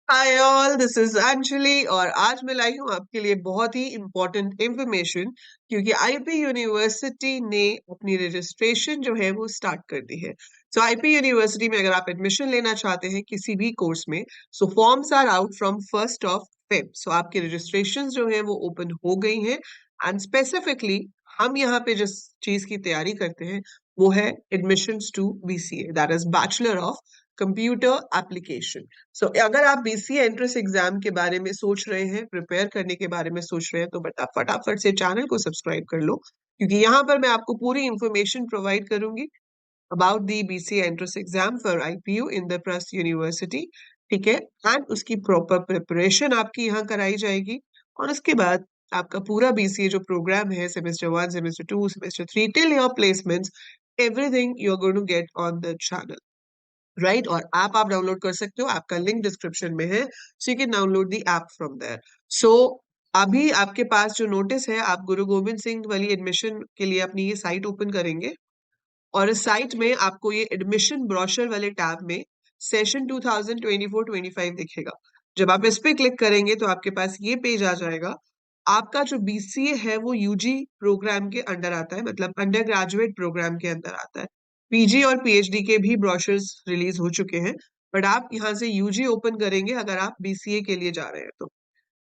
Hi all, this is Anjali और आज मैं लाई हूँ आपके लिए बहुत ही इम्पोर्टेंट इंफॉर्मेशन क्योंकि आईपी यूनिवर्सिटी ने अपनी रजिस्ट्रेशन जो है वो स्टार्ट कर दी है। सो आईपी यूनिवर्सिटी में अगर आप एडमिशन लेना चाहते हैं किसी भी कोर्स में, so forms are out from 1 Feb। So आपकी रजिस्ट्रेशन जो है वो ओपन हो गई हैं एंड स्पेसिफिकली हम यहाँ पे जिस चीज की तैयारी करते हैं वो है admissions to BCA, that is bachelor of computer application. So अगर आप बीसीए एंट्रेंस एग्जाम के बारे में सोच रहे हैं, प्रिपेयर करने के बारे में सोच रहे हैं, तो बता फटाफट से चैनल को सब्सक्राइब कर लो क्योंकि यहाँ पर मैं आपको पूरी इंफॉर्मेशन प्रोवाइड करूंगी about the BCA entrance exam for IPU Indraprastha university. ठीक है, एंड उसकी प्रॉपर प्रिपरेशन आपकी यहाँ कराई जाएगी और उसके बाद आपका पूरा बीसीए जो प्रोग्राम है, semester 1, semester 2, semester 3 till your placements, everything you are going to get on the channel, right. और ऐप आप डाउनलोड कर सकते हो, ऐप का लिंक डिस्क्रिप्शन में है, so you can download the app from there. So अभी आपके पास जो नोटिस है, आप गुरु गोविंद सिंह वाली एडमिशन के लिए अपनी ये साइट ओपन करेंगे और इस साइट में आपको ये एडमिशन ब्रोशर वाले टैब में सेशन 2024-25 दिखेगा। जब आप इस पे क्लिक करेंगे तो आपके पास ये पेज आ जाएगा। आपका जो बीसीए है वो यूजी प्रोग्राम के अंडर आता है, मतलब अंडर ग्रेजुएट प्रोग्राम के अंदर आता है। पीजी और पीएचडी के भी ब्रोशर्स रिलीज हो चुके हैं, बट आप यहाँ से यूजी ओपन करेंगे अगर आप बीसीए के लिए जा रहे हैं तो।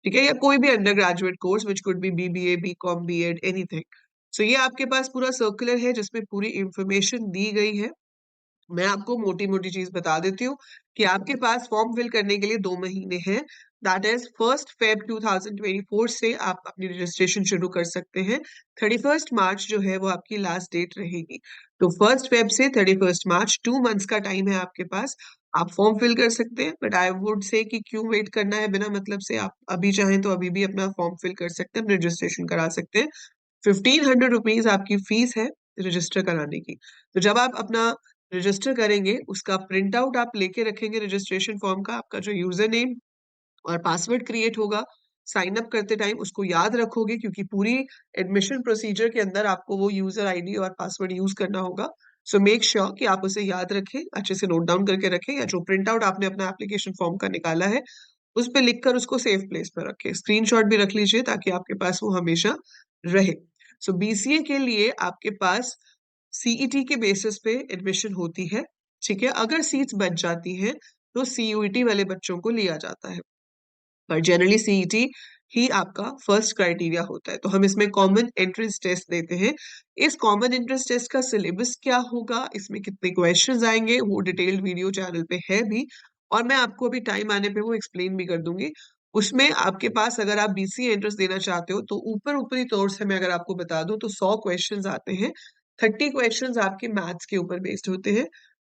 ठीक है, या कोई भी undergraduate course which could be BBA, BCom, BEd, anything. So ये आपके पास पूरा सर्कुलर है जिसमें पूरी इंफॉर्मेशन दी गई है। मैं आपको मोटी मोटी चीज बता देती हूँ कि आपके पास फॉर्म फिल करने के लिए 2 महीने हैं, दैट इज 1 Feb 2024 से आप अपनी रजिस्ट्रेशन शुरू कर सकते हैं। 31 मार्च जो है वो आपकी लास्ट डेट रहेगी। तो 1 Feb से 31 मार्च 2 मंथ्स का टाइम है आपके पास। आप फॉर्म फिल कर सकते हैं, बट आई वुड से कि क्यों वेट करना है बिना मतलब से, आप अभी चाहें तो अभी भी अपना फॉर्म फिल कर सकते हैं, अपना रजिस्ट्रेशन करा सकते हैं। 1500 रुपीज आपकी फीस है रजिस्टर कराने की। तो जब आप अपना रजिस्टर करेंगे उसका प्रिंट आउट आप लेके रखेंगे रजिस्ट्रेशन फॉर्म का, आपका जो यूजर नेम और पासवर्ड क्रिएट होगा साइन अप करते टाइम उसको याद रखोगे क्योंकि पूरी एडमिशन प्रोसीजर के अंदर आपको वो यूजर आईडी और पासवर्ड यूज करना होगा। सो मेक श्योर कि आप उसे याद रखें, अच्छे से नोट डाउन करके रखें, या जो प्रिंट आउट आपने अपना एप्लीकेशन फॉर्म का निकाला है उस पर लिखकर उसको सेफ प्लेस पर रखें। स्क्रीनशॉट भी रख लीजिए ताकि आपके पास वो हमेशा रहे। सो बीसीए के लिए आपके पास सीईटी के बेसिस पे एडमिशन होती है। ठीक है, अगर सीट्स बच जाती हैं तो सीयूईटी वाले बच्चों को लिया जाता है, पर जनरली सीईटी ही आपका फर्स्ट क्राइटेरिया होता है। तो हम इसमें कॉमन एंट्रेंस टेस्ट देते हैं। इस कॉमन एंट्रेंस टेस्ट का सिलेबस क्या होगा, इसमें कितने क्वेश्चंस आएंगे, वो डिटेल्ड वीडियो चैनल पे है भी, और मैं आपको अभी टाइम आने पे वो एक्सप्लेन भी कर दूंगी। उसमें आपके पास अगर आप बीसीए एंट्रेंस देना चाहते हो तो ऊपर ऊपरी तौर से मैं अगर आपको बता दूं तो 100 क्वेश्चंस आते हैं। 30 क्वेश्चंस आपके मैथ्स के ऊपर बेस्ड होते हैं,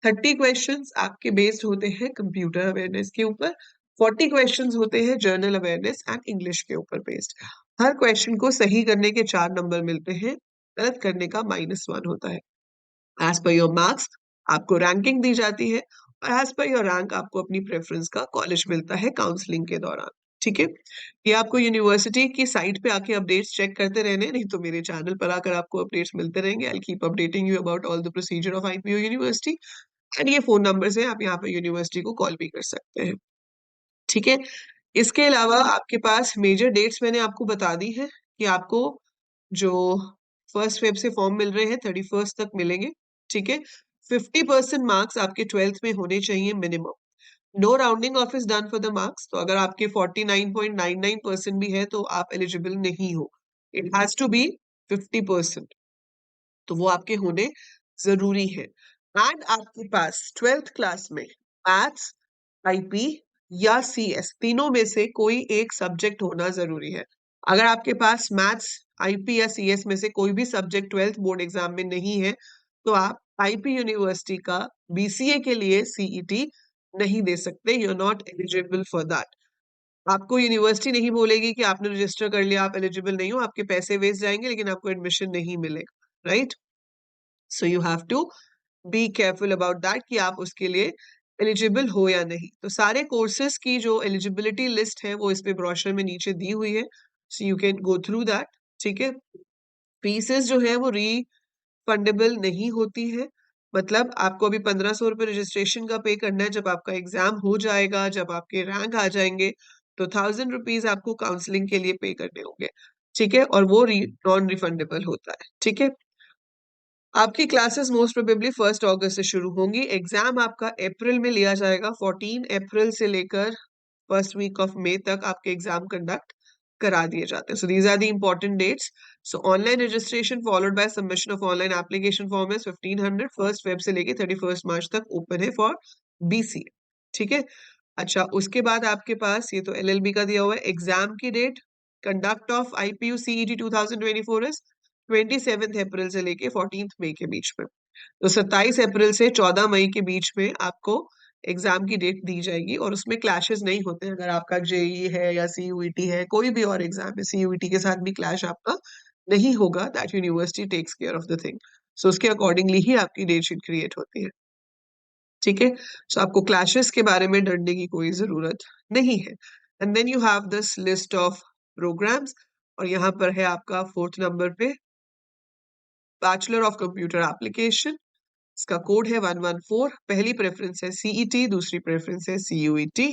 30 क्वेश्चंस आपके बेस्ड होते हैं कंप्यूटर अवेयरनेस के ऊपर, 40 क्वेश्चंस होते हैं जर्नल अवेयरनेस एंड इंग्लिश के ऊपर बेस्ड। हर क्वेश्चन को सही करने के 4 नंबर मिलते हैं, गलत करने का -1 होता है। एज पर योर मार्क्स आपको रैंकिंग दी जाती है और एज पर योर रैंक आपको अपनी प्रेफरेंस का कॉलेज मिलता है काउंसलिंग के दौरान। ठीक है, ये आपको यूनिवर्सिटी की साइट पे आके अपडेट्स चेक करते रहने, नहीं तो मेरे चैनल पर आकर आपको अपडेट्स मिलते रहेंगे। I keep updating you about all the procedure of IPU university. And ये फोन नंबर है, आप यहाँ पे यूनिवर्सिटी को कॉल भी कर सकते हैं। ठीक है, इसके अलावा आपके पास मेजर डेट्स मैंने आपको बता दी है कि आपको जो 1 Feb से फॉर्म मिल रहे हैं 31 तक मिलेंगे। ठीक है, 50% मार्क्स आपके 12th में होने चाहिए minimum. No rounding off is done for the marks, तो अगर आपके 49.99% भी है तो आप एलिजिबल नहीं हो। इट हैज टू बी 50%, तो वो आपके होने जरूरी है। एंड आपके पास 12th क्लास में मैथ्स, आईपी या सीएस तीनों में से कोई एक सब्जेक्ट होना जरूरी है। अगर आपके पास मैथ्स, आईपी या सीएस में से कोई भी सब्जेक्ट 12th बोर्ड एग्जाम में नहीं है तो आप आईपी यूनिवर्सिटी का बीसीए के लिए सीईटी नहीं दे सकते, you are not eligible for that. आपको यूनिवर्सिटी नहीं बोलेगी कि आपने रजिस्टर कर लिया, आप एलिजिबल नहीं हो, आपके पैसे वेस्ट जाएंगे लेकिन आपको एडमिशन नहीं मिलेगा, right. So you have to be careful about that कि आप उसके लिए एलिजिबल हो या नहीं। तो सारे कोर्सेज की जो एलिजिबिलिटी लिस्ट है वो इसमें ब्रोशर में नीचे दी हुई है, so you can go through that. ठीक है, फीसेस जो है वो रीफंडेबल नहीं होती है, मतलब आपको अभी 1500 रुपये रजिस्ट्रेशन का पे करना है। जब आपका एग्जाम हो जाएगा, जब आपके रैंक आ जाएंगे, तो 1000 रुपीज आपको काउंसलिंग के लिए पे करने होंगे। ठीक है, और वो नॉन रिफंडेबल होता है। ठीक है, आपकी क्लासेस मोस्ट प्रोबेबली 1 अगस्त से शुरू होंगी। एग्जाम आपका अप्रैल में लिया जाएगा। 14 अप्रैल से लेकर फर्स्ट वीक ऑफ मई तक आपके एग्जाम कंडक्ट करा दिए जाते हैं। So these are the important dates. So online registration followed by submission of online application form है 1500। 1 फेब से लेके 31 मार्च तक ओपन है फॉर बीसीए। ठीक है, अच्छा उसके बाद आपके पास ये तो एलएलबी का दिया हुआ है। एग्जाम की date conduct of IPU CET 2024 is 27 April से लेके 14 मई के बीच में। तो 27 अप्रैल से 14 मई के बीच में आपको एग्जाम की डेट दी जाएगी, और उसमें क्लैशेस नहीं होते हैं। अगर आपका जेई है या सीयूईटी है, कोई भी और एग्जाम है, सीयूईटी के साथ भी क्लैश आपका नहीं होगा। That university takes care of the thing. So उसके अकॉर्डिंगली ही आपकी डेट शीट क्रिएट होती है। ठीक है, सो आपको क्लैशेस के बारे में डरने की कोई जरूरत नहीं है। And then you have this list of programs, और यहाँ पर है आपका 4th नंबर पे बैचलर ऑफ कंप्यूटर एप्लीकेशन। इसका कोड है 114। पहली प्रेफरेंस है सीईटी, दूसरी प्रेफरेंस है सीयूईटी।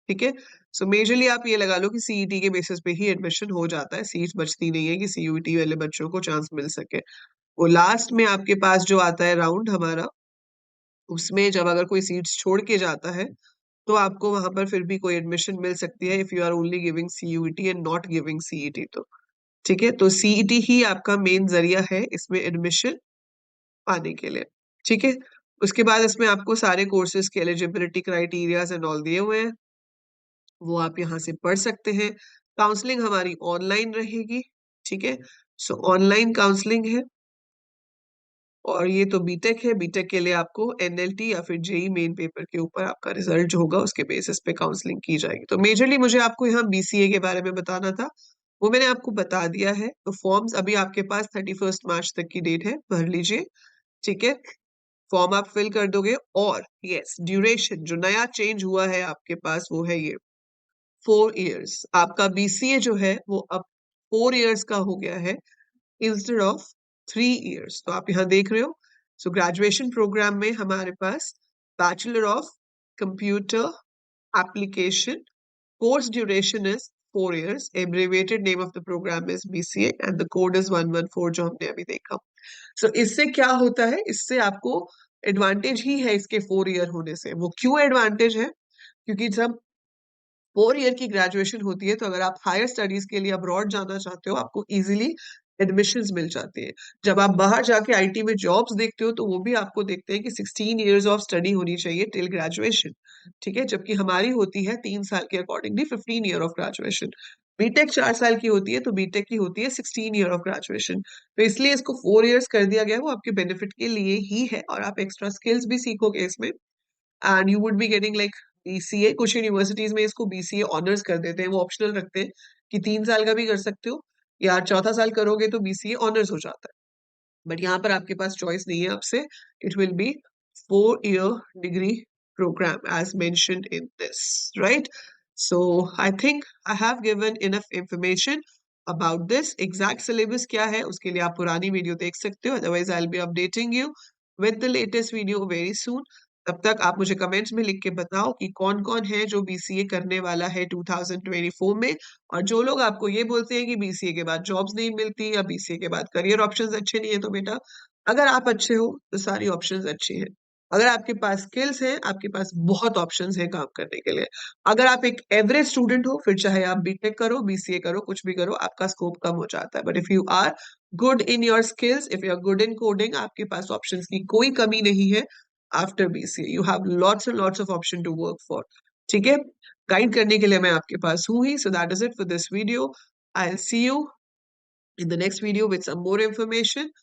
ठीक है, सो मेजरली आप ये लगा लो कि सीईटी के बेसिस पे ही एडमिशन हो जाता है। सीट्स बचती नहीं है कि सीयूईटी वाले बच्चों को चांस मिल सके। वो लास्ट में आपके पास जो आता है राउंड हमारा, उसमें जब अगर कोई सीट्स छोड़ के जाता है, तो आपको वहां पर फिर भी कोई एडमिशन मिल सकती है if you are only giving CUET and not giving CET. तो ठीक है, तो सीईटी ही आपका मेन जरिया है इसमें एडमिशन पाने के लिए। ठीक है, उसके बाद इसमें आपको सारे कोर्सेज के एलिजिबिलिटी क्राइटेरियाज एंड ऑल दिए हुए हैं, वो आप यहाँ से पढ़ सकते हैं। काउंसलिंग हमारी ऑनलाइन रहेगी। ठीक है, सो ऑनलाइन काउंसलिंग है, और ये तो बीटेक है। बीटेक के लिए आपको एनएलटी या फिर जेई मेन पेपर के ऊपर आपका रिजल्ट जो होगा उसके बेसिस पे काउंसलिंग की जाएगी। तो मेजरली मुझे आपको यहाँ बीसीए के बारे में बताना था, वो मैंने आपको बता दिया है। तो फॉर्म्स अभी आपके पास 31 मार्च तक की डेट है, भर लीजिए। ठीक है, फॉर्म आप फिल कर दोगे। और यस, ड्यूरेशन जो नया चेंज हुआ है आपके पास वो है ये 4 इयर्स। आपका बीसीए जो है वो अब 4 इयर्स का हो गया है इंस्टेड ऑफ 3 इयर्स। तो आप यहाँ देख रहे हो। सो ग्रेजुएशन प्रोग्राम में हमारे पास bachelor of computer application, course duration is 4 years. Abbreviated name of the program is BCA and the code is 114 जो हमने अभी देखा। So इससे क्या होता है, इससे आपको एडवांटेज ही है इसके 4 ईयर होने से। वो क्यों एडवांटेज है? क्योंकि जब 4 ईयर की ग्रेजुएशन होती है, तो अगर आप हायर स्टडीज के लिए अब्रॉड जाना चाहते हो, आपको इजीली एडमिशंस मिल जाते हैं। जब आप बाहर जाके आईटी में जॉब्स देखते हो, तो वो भी आपको देखते हैं कि 16 इयर्स ऑफ स्टडी होनी चाहिए टिल ग्रेजुएशन। ठीक है, जबकि हमारी होती है 3 साल के accordingly 15 year of graduation. BTech 4 साल की होती है, तो बीटेक की होती है 16 ईयर ऑफ ग्रेजुएशन। तो इसलिए इसको 4 इयर्स कर दिया गया है, वो आपके बेनिफिट के लिए ही है, और आप एक्स्ट्रा स्किल्स भी सीखोगे इसमें। And you would be getting like BCA. कुछ यूनिवर्सिटीज में इसको बीसीए ऑनर्स कर देते हैं, वो ऑप्शनल रखते हैं कि 3 साल का भी कर सकते हो, या चौथा साल करोगे तो बीसीए ऑनर्स हो जाता है। बट यहाँ पर आपके पास चॉइस नहीं है आपसे। It will be 4 year degree program as mentioned in this, right? So I think I have given enough information about this. Exact syllabus क्या है उसके लिए आप पुरानी वीडियो देख सकते हो, otherwise I'll be updating you with the latest video very soon. तब तक आप मुझे कमेंट्स में लिख के बताओ कि कौन कौन है जो बीसीए करने वाला है 2024 में, और जो लोग आपको ये बोलते हैं कि बीसीए के बाद जॉब्स नहीं मिलती या बीसीए के बाद करियर ऑप्शंस अच्छे नहीं है, तो बेटा अगर आप अच्छे हो तो सारी ऑप्शंस अच्छी हैं। अगर आपके पास स्किल्स हैं, आपके पास बहुत ऑप्शंस हैं काम करने के लिए। अगर आप एक एवरेज स्टूडेंट हो, फिर चाहे आप बीटेक करो, बीसीए करो, कुछ भी करो, आपका स्कोप कम हो जाता है। But if you are good in your skills, if you are good in coding, आपके पास ऑप्शंस की कोई कमी नहीं है। After BCA you have lots and lots of option to work for. ठीक है, गाइड करने के लिए मैं आपके पास हूँ ही। So that is it for this video. I will see you in the next video with some more information.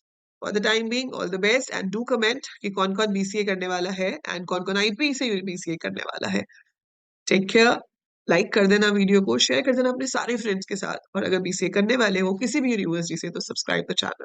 For the time being, all the best, and do comment कि कौन कौन बीसीए करने वाला है and कौन कौन IP से BCA करने वाला है। Take care. लाइक कर देना वीडियो को, शेयर कर देना अपने सारे फ्रेंड्स के साथ, और अगर बीसीए करने वाले हो किसी भी यूनिवर्सिटी से, तो सब्सक्राइब द चैनल।